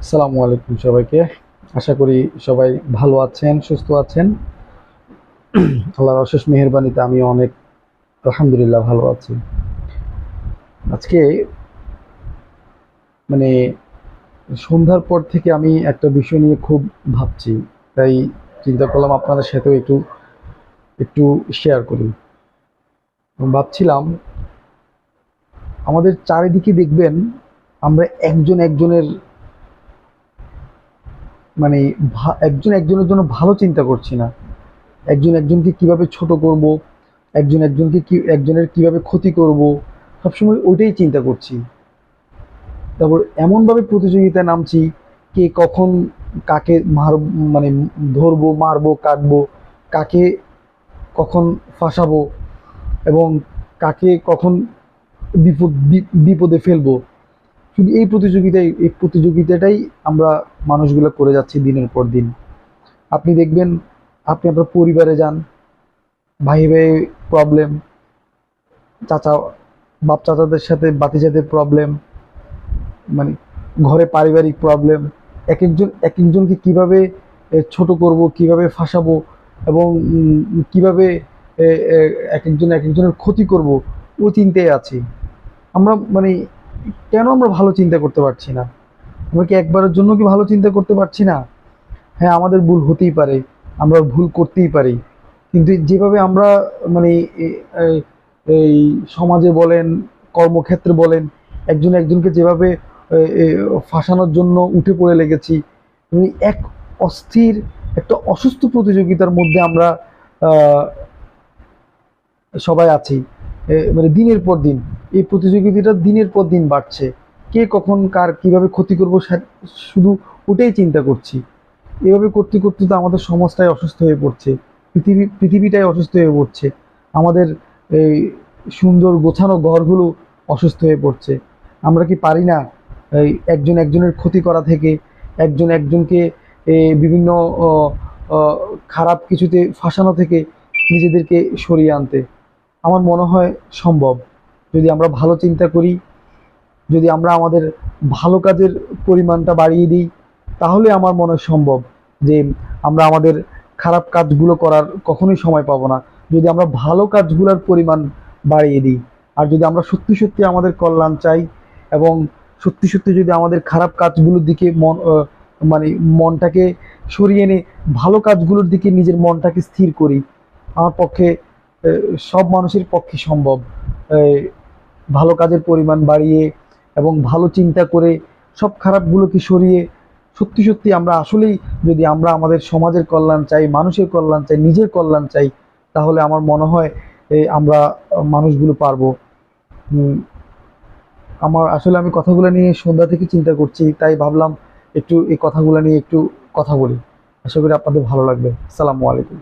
আসসালামু আলাইকুম সবাইকে। আশা করি সবাই ভালো আছেন, সুস্থ আছেন। আল্লাহর অশেষ মেহেরবানিতে আমি অনেক আলহামদুলিল্লাহ ভালো আছি। আজকে মানে সন্ধ্যার পর থেকে আমি একটা বিষয় নিয়ে খুব ভাবছি। তাই চিন্তা করলাম আপনাদের সাথেও একটু একটু শেয়ার করি। ভাবছিলাম আমাদের চারিদিকে দেখবেন আমরা একজন একজনের মানে একজন একজনের জন্য ভালো চিন্তা করছি না। একজন একজনকে কিভাবে ছোট করব, একজন একজনকে একজনের কিভাবে ক্ষতি করব, সবসময় ওইটাই চিন্তা করছি। তারপর এমনভাবে প্রতিযোগিতায় নামছি, কে কখন কাকে মানে ধরবো, মারবো, কাটবো, কাকে কখন ফাঁসাবো এবং কাকে কখন বিপদে ফেলবো। শুধু এই প্রতিযোগিতাটাই আমরা মানুষগুলো করে যাচ্ছি দিনের পর দিন। আপনি দেখবেন, আপনি আপনার পরিবারে যান, ভাই ভাই প্রবলেম, চাচা চাচাদের সাথে ভাতিজাদের প্রবলেম, মানে ঘরে পারিবারিক প্রবলেম। এক একজনকে কিভাবে ছোট করব, কিভাবে ফাঁসাবো এবং কিভাবে এক একজনের ক্ষতি করব, ও চিন্তায় আছি। আমরা কেন আমরা ভালো চিন্তা করতে পারছি না? আমরা কি একবারের জন্য কি ভালো চিন্তা করতে পারছি না? হ্যাঁ, আমাদের ভুল হতেই পারে, আমরা ভুল করতেই পারি। কিন্তু যেভাবে আমরা মানে এ- এ- এই সমাজে বলেন, কর্মক্ষেত্রে বলেন, একজন একজনকে যেভাবে ফাঁসানোর জন্য উঠে পড়ে লেগেছি, এক অস্থির একটা অসুস্থ প্রতিযোগিতার মধ্যে আমরা আহ, সবাই আছি। দিনের পর দিন এই প্রতিযোগিতাটা দিনের পর দিন বাড়ছে। কে কখন কার কিভাবে ক্ষতি করবো শুধু ওটাই চিন্তা করছি। এভাবে করতে করতে তো আমাদের সমাজটাই অসুস্থ হয়ে পড়ছে, পৃথিবীটাই অসুস্থ হয়ে পড়ছে। আমাদের এই সুন্দর গোছানো ঘরগুলো অসুস্থ হয়ে পড়ছে। আমরা কি পারি না এই একজন একজনের ক্ষতি করা থেকে, একজন একজনকে বিভিন্ন আহ, আহ, খারাপ কিছুতে ফাঁসানো থেকে নিজেদেরকে সরিয়ে আনতে? আমার মনে হয় সম্ভব, যদি আমরা ভালো চিন্তা করি, যদি আমরা আমাদের ভালো কাজের পরিমাণটা বাড়িয়ে দিই, তাহলে আমার মনে হয় সম্ভব যে আমরা আমাদের খারাপ কাজগুলো করার কখনোই সময় পাবো না, যদি আমরা ভালো কাজগুলোর পরিমাণ বাড়িয়ে দিই। আর যদি আমরা সত্যি সত্যি আমাদের কল্যাণ চাই এবং সত্যি সত্যি যদি আমাদের খারাপ কাজগুলোর দিকে মানে মনটাকে সরিয়ে এনে ভালো কাজগুলোর দিকে নিজের মনটাকে স্থির করি, আমার পক্ষে সব মানুষের পক্ষে সম্ভব। ভালো কাজের পরিমাণ বাড়িয়ে এবং ভালো চিন্তা করে সব খারাপগুলোকে সরিয়ে সত্যি সত্যি আমরা আসলেই, যদি আমরা আমাদের সমাজের কল্যাণ চাই, মানুষের কল্যাণ চাই, নিজের কল্যাণ চাই, তাহলে আমার মনে হয় আমরা মানুষগুলো পারবো। উম, আমার আসলে আমি কথাগুলো নিয়ে সন্ধ্যা থেকে চিন্তা করছি, তাই ভাবলাম একটু এই কথাগুলো নিয়ে একটু কথা বলি। আশা করি আপনাদের ভালো লাগবে। আসসালামু আলাইকুম।